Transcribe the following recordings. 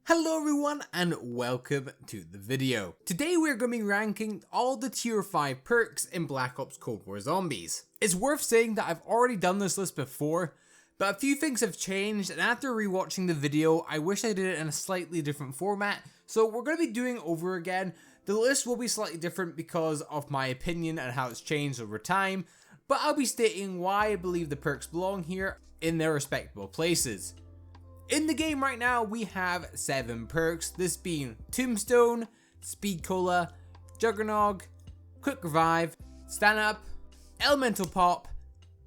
Hello everyone and welcome to the video. Today we're going to be ranking all the tier 5 perks in Black Ops Cold War Zombies. It's worth saying that I've already done this list before, but a few things have changed, and after rewatching the video I wish I did it in a slightly different format, so we're going to be doing over again. The list will be slightly different because of my opinion and how it's changed over time, but I'll be stating why I believe the perks belong here in their respectable places. In the game right now, we have 7 perks, this being Tombstone, Speed Cola, Jugger-Nog, Quick Revive, Stand-Up, Elemental Pop,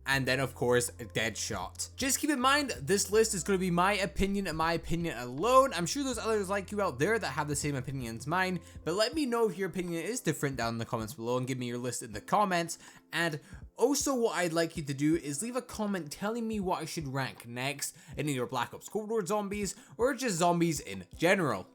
and then of course, DEADSHOT. Just keep in mind, this list is going to be my opinion and my opinion alone. I'm sure there's others like you out there that have the same opinion as mine, but let me know if your opinion is different down in the comments below and give me your list in the comments. And also what I'd like you to do is leave a comment telling me what I should rank next in either Black Ops Cold War Zombies or just zombies in general.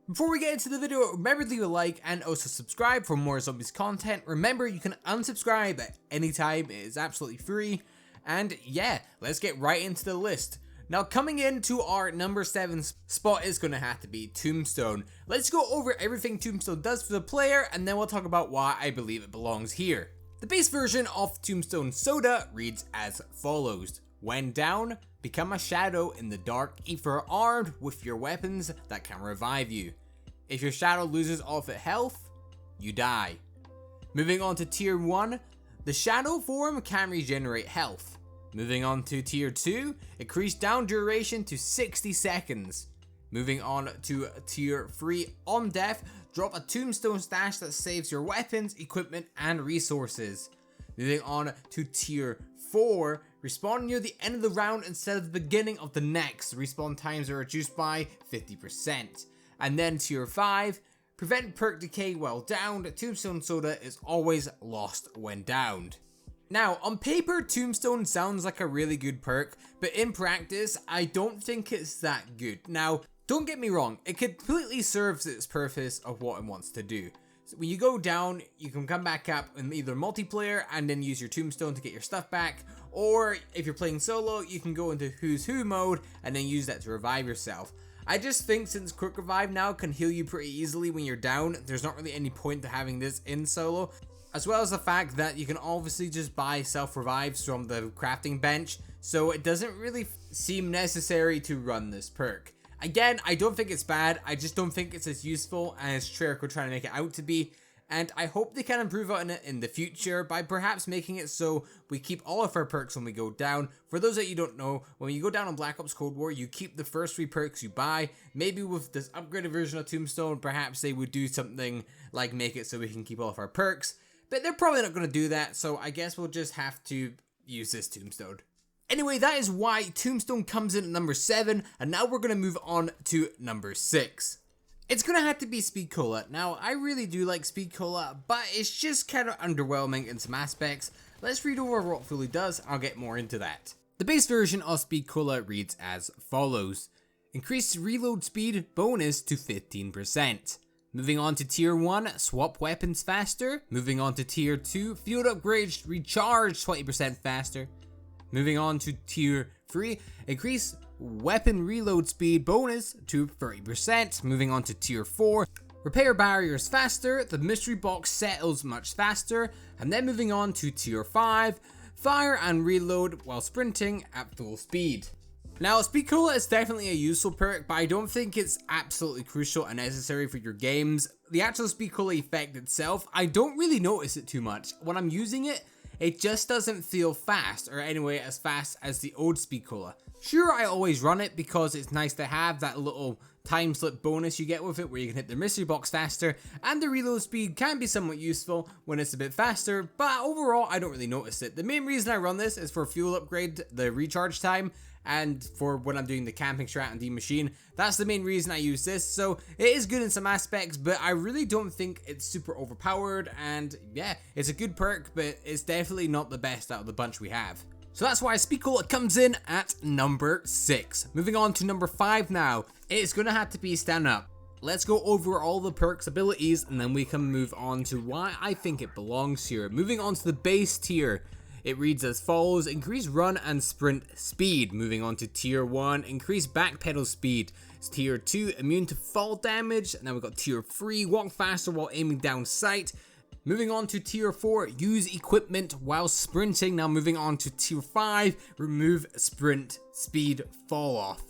Before we get into the video, remember to leave a like and also subscribe for more zombies content. Remember, you can unsubscribe at any time, it is absolutely free. And yeah, let's get right into the list. Now coming into our number 7 spot is going to have to be Tombstone. Let's go over everything Tombstone does for the player and then we'll talk about why I believe it belongs here. The base version of Tombstone Soda reads as follows. When down, become a shadow in the dark ether armed with your weapons that can revive you. If your shadow loses all of its health, you die. Moving on to tier 1, the shadow form can regenerate health. Moving on to tier 2, increase down duration to 60 seconds. Moving on to tier 3, on death, drop a tombstone stash that saves your weapons, equipment, and resources. Moving on to tier 4, respawn near the end of the round instead of the beginning of the next. Respawn times are reduced by 50%. And then tier 5, prevent perk decay while downed. Tombstone Soda is always lost when downed. Now, on paper, Tombstone sounds like a really good perk, but in practice, I don't think it's that good. Now, don't get me wrong, it completely serves its purpose of what it wants to do. So when you go down, you can come back up in either multiplayer and then use your Tombstone to get your stuff back, or if you're playing solo, you can go into Who's Who mode and then use that to revive yourself. I just think since Quick Revive now can heal you pretty easily when you're down, there's not really any point to having this in solo. As well as the fact that you can obviously just buy self-revives from the crafting bench, so it doesn't really seem necessary to run this perk. Again, I don't think it's bad, I just don't think it's as useful as Treyarch are trying to make it out to be, and I hope they can improve on it in the future by perhaps making it so we keep all of our perks when we go down. For those that you don't know, when you go down on Black Ops Cold War, you keep the first 3 perks you buy. Maybe with this upgraded version of Tombstone, perhaps they would do something like make it so we can keep all of our perks, but they're probably not going to do that, so I guess we'll just have to use this Tombstone. Anyway, that is why Tombstone comes in at number 7, and now we're going to move on to number 6. It's going to have to be Speed Cola. Now, I really do like Speed Cola, but it's just kind of underwhelming in some aspects. Let's read over what it fully does, I'll get more into that. The base version of Speed Cola reads as follows. Increase reload speed bonus to 15%. Moving on to tier 1, swap weapons faster. Moving on to tier 2, field upgrades recharge 20% faster. Moving on to tier 3, increase weapon reload speed bonus to 30%. Moving on to tier 4, repair barriers faster, the mystery box settles much faster. And then moving on to tier 5, fire and reload while sprinting at full speed. Now, Speed Cola is definitely a useful perk, but I don't think it's absolutely crucial and necessary for your games. The actual Speed Cola effect itself, I don't really notice it too much. When I'm using it, it just doesn't feel fast, or anyway as fast as the old Speed Cola. Sure, I always run it because it's nice to have that little time slip bonus you get with it where you can hit the mystery box faster, and the reload speed can be somewhat useful when it's a bit faster, but overall I don't really notice it. The main reason I run this is for fuel upgrade, the recharge time, and for when I'm doing the camping strat and machine. That's the main reason I use this, so it is good in some aspects, but I really don't think it's super overpowered, and yeah, it's a good perk, but it's definitely not the best out of the bunch we have. So that's why Speed Cola comes in at number 6. Moving on to number 5 now, it's gonna have to be Stand Up. Let's go over all the perks abilities and then we can move on to why I think it belongs here. Moving on to the base tier. It reads as follows: increase run and sprint speed. Moving on to tier 1, increase backpedal speed. It's tier 2, immune to fall damage. And then we've got tier 3, walk faster while aiming down sight. Moving on to tier 4, use equipment while sprinting. Now moving on to tier 5, remove sprint speed fall off.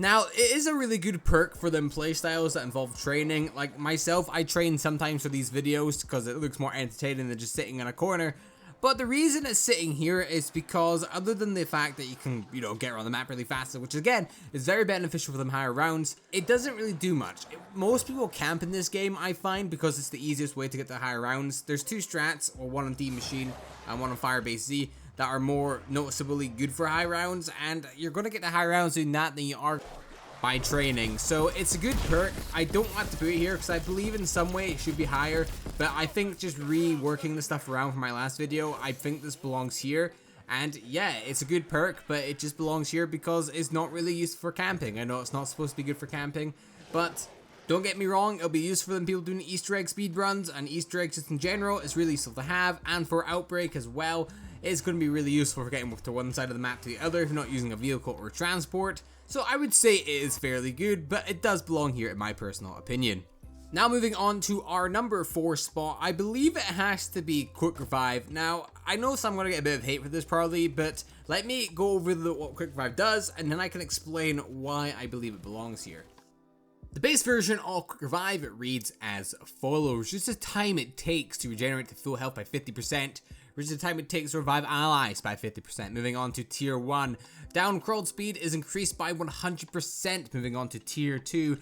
Now, it is a really good perk for them playstyles that involve training. Like myself, I train sometimes for these videos because it looks more entertaining than just sitting in a corner. But the reason it's sitting here is because other than the fact that you can, get around the map really fast, which again is very beneficial for them higher rounds, it doesn't really do much. Most people camp in this game, I find, because it's the easiest way to get to higher rounds. There's two strats, or one on D Machine and one on Firebase Z, that are more noticeably good for high rounds, and you're going to get the high rounds doing that than you are by training. So it's a good perk. I don't want to put it here because I believe in some way it should be higher, but I think just reworking the stuff around from my last video, I think this belongs here. And yeah, it's a good perk, but it just belongs here because it's not really used for camping. I know it's not supposed to be good for camping, but don't get me wrong, it'll be used for them people doing Easter egg speed runs, and Easter eggs just in general is really useful to have, and for Outbreak as well. It's going to be really useful for getting to one side of the map to the other if you're not using a vehicle or transport. So I would say it is fairly good, but it does belong here in my personal opinion. Now moving on to our number 4 spot, I believe it has to be Quick Revive. Now, I know some going to get a bit of hate for this probably, but let me go over what Quick Revive does, and then I can explain why I believe it belongs here. The base version of Quick Revive, it reads as follows: just the time it takes to regenerate to full health by 50%, reduce the time it takes to revive allies by 50%. Moving on to tier 1, down crawl speed is increased by 100%. Moving on to tier 2,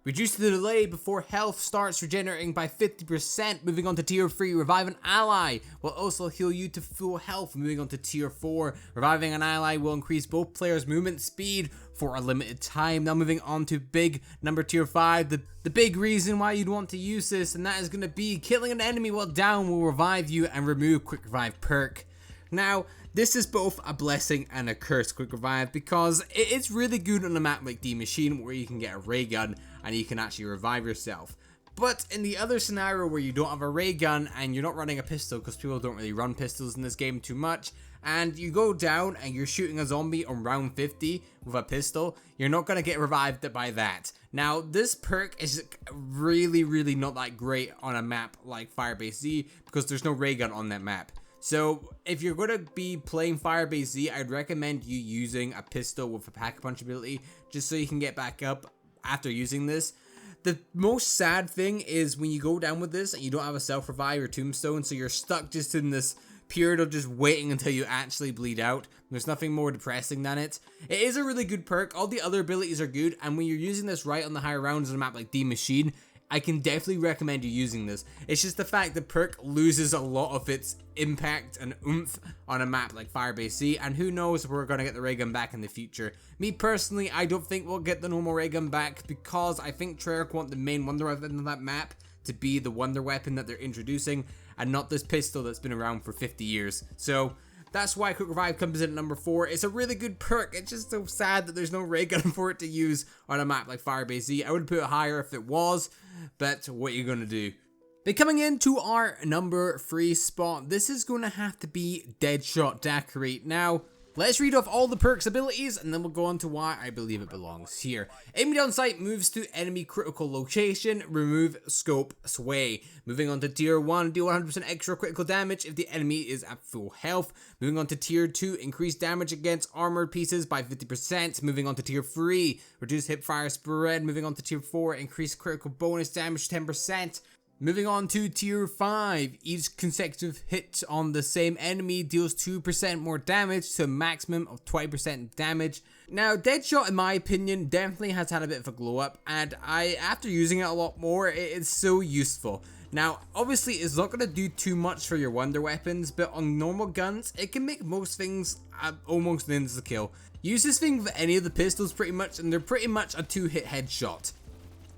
reduce the delay before health starts regenerating by 50%. Moving on to tier 3, revive an ally will also heal you to full health. Moving on to tier 4, reviving an ally will increase both players' movement speed for a limited time. Now moving on to number tier 5, the big reason why you'd want to use this, and that is going to be killing an enemy while down will revive you and remove Quick Revive perk. Now, this is both a blessing and a curse, Quick Revive, because it's really good on a map like D Machine where you can get a ray gun and you can actually revive yourself. But in the other scenario where you don't have a ray gun and you're not running a pistol, because people don't really run pistols in this game too much, and you go down and you're shooting a zombie on round 50 with a pistol, you're not going to get revived by that. Now, this perk is really not that great on a map like Firebase Z because there's no ray gun on that map. So if you're going to be playing Firebase Z, I'd recommend you using a pistol with a pack-a-punch ability just so you can get back up after using this. The most sad thing is when you go down with this and you don't have a self-revive or tombstone, so you're stuck just in this period of just waiting until you actually bleed out. There's nothing more depressing than it. It is a really good perk. All the other abilities are good, and when you're using this right on the higher rounds on a map like D Machine, I can definitely recommend you using this. It's just the fact that perk loses a lot of its impact and oomph on a map like Firebase Z, and who knows if we're going to get the ray gun back in the future. Me personally, I don't think we'll get the normal ray gun back because I think Treyarch want the main wonder weapon on that map to be the wonder weapon that they're introducing and not this pistol that's been around for 50 years. So that's why Quick Revive comes in at number 4. It's a really good perk. It's just so sad that there's no ray gun for it to use on a map like Firebase Z. I would put it higher if it was, but what are you going to do? But coming into our number 3 spot, this is going to have to be DEADSHOT DAIQUIRI. Now, let's read off all the perks abilities and then we'll go on to why I believe it belongs here. Aiming down sight moves to enemy critical location, remove scope sway. Moving on to tier 1, deal 100% extra critical damage if the enemy is at full health. Moving on to tier 2, increase damage against armored pieces by 50%. Moving on to tier 3, reduce hipfire spread. Moving on to tier 4, increase critical bonus damage 10%. Moving on to tier 5, each consecutive hit on the same enemy deals 2% more damage to a maximum of 20% damage. Now, DEADSHOT in my opinion definitely has had a bit of a glow up, and after using it a lot more, it's so useful. Now, obviously it's not going to do too much for your wonder weapons, but on normal guns, it can make most things almost an insta-kill. Use this thing with any of the pistols pretty much, and they're pretty much a 2-hit headshot.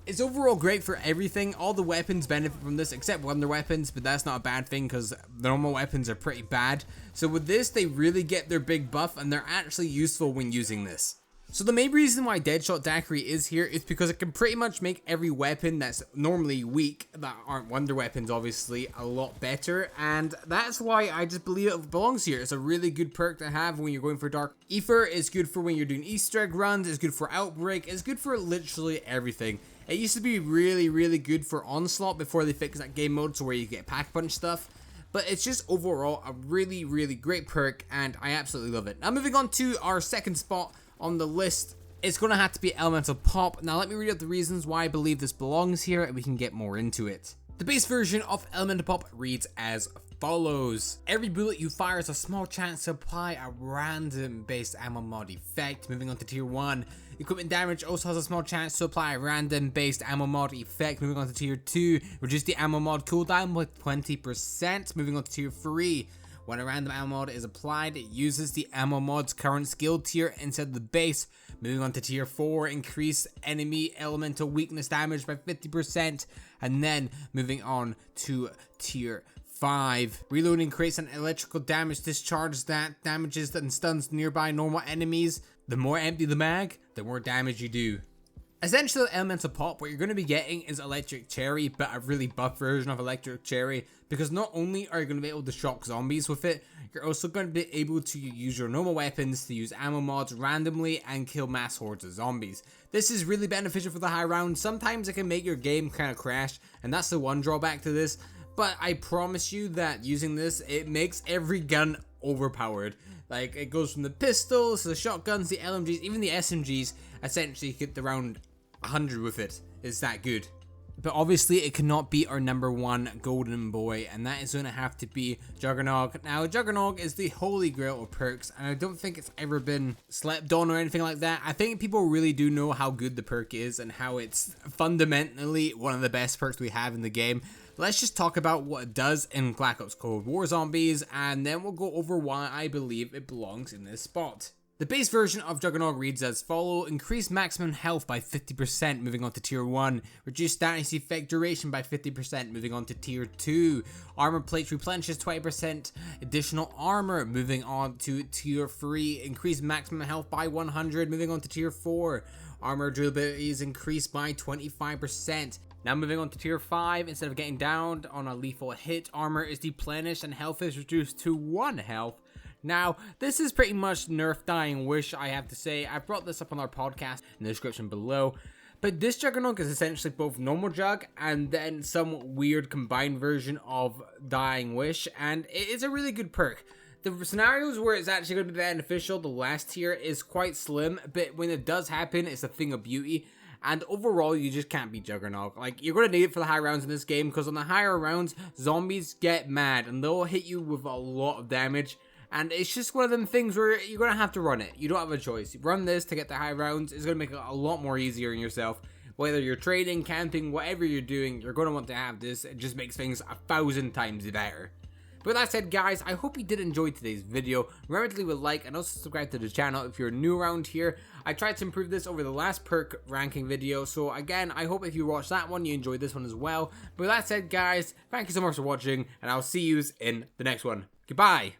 It's overall great for everything. All the weapons benefit from this except wonder weapons, but that's not a bad thing because normal weapons are pretty bad. So with this, they really get their big buff and they're actually useful when using this. So the main reason why DEADSHOT DAIQUIRI is here is because it can pretty much make every weapon that's normally weak, that aren't wonder weapons obviously, a lot better, and that's why I just believe it belongs here. It's a really good perk to have when you're going for Dark Ether, it's good for when you're doing Easter egg runs, it's good for Outbreak, it's good for literally everything. It used to be really good for Onslaught before they fixed that game mode, so where you get pack punch stuff. But it's just overall a really great perk, and I absolutely love it. Now moving on to our second spot on the list, it's going to have to be Elemental Pop. Now let me read out the reasons why I believe this belongs here, and we can get more into it. The base version of Elemental Pop reads as follows. Every bullet you fire has a small chance to apply a random based ammo mod effect. Moving on to tier 1. Equipment damage also has a small chance to apply a random based ammo mod effect. Moving on to tier 2. Reduce the ammo mod cooldown by 20%. Moving on to tier 3. When a random ammo mod is applied, it uses the ammo mod's current skill tier instead of the base. Moving on to tier 4, increase enemy elemental weakness damage by 50%. And then moving on to tier 5. Reloading creates an electrical damage discharge that damages and stuns nearby normal enemies. The more empty the mag, the more damage you do. Essentially, Elemental Pop, what you're going to be getting is Electric Cherry, but a really buff version of Electric Cherry, because not only are you going to be able to shock zombies with it, you're also going to be able to use your normal weapons to use ammo mods randomly and kill mass hordes of zombies. This is really beneficial for the high round. Sometimes it can make your game kind of crash, and that's the one drawback to this, but I promise you that using this, it makes every gun overpowered. Like, it goes from the pistols to the shotguns, the LMGs, even the SMGs, essentially hit around 100 with it. It's that good. But obviously it cannot be our number one golden boy, and that is going to have to be JUGGER-NOG. Now JUGGER-NOG is the holy grail of perks, and I don't think it's ever been slept on or anything like that. I think people really do know how good the perk is and how it's fundamentally one of the best perks we have in the game. Let's just talk about what it does in Black Ops Cold War Zombies, and then we'll go over why I believe it belongs in this spot. The base version of JUGGER-NOG reads as follow. Increase maximum health by 50%, moving on to tier 1. Reduce status effect duration by 50%, moving on to tier 2. Armor plates replenishes 20% additional armor, moving on to tier 3. Increase maximum health by 100, moving on to tier 4. Armor durability is increased by 25%. Now moving on to tier 5, instead of getting downed on a lethal hit, armor is replenished and health is reduced to 1 health. Now, this is pretty much nerf Dying Wish, I have to say. I've brought this up on our podcast in the description below. But this JUGGER-NOG is essentially both normal Jug and then some weird combined version of Dying Wish, and it is a really good perk. The scenarios where it's actually going to be beneficial, the last tier, is quite slim, but when it does happen, it's a thing of beauty. And overall, you just can't beat JUGGER-NOG. Like, you're going to need it for the high rounds in this game, because on the higher rounds, zombies get mad, and they'll hit you with a lot of damage. And it's just one of them things where you're going to have to run it. You don't have a choice. You run this to get the high rounds. It's going to make it a lot more easier on yourself. Whether you're trading, camping, whatever you're doing, you're going to want to have this. It just makes things 1,000 times better. But with that said, guys, I hope you did enjoy today's video. Remember to leave a like and also subscribe to the channel if you're new around here. I tried to improve this over the last perk ranking video. So again, I hope if you watched that one, you enjoyed this one as well. But with that said, guys, thank you so much for watching, and I'll see you in the next one. Goodbye.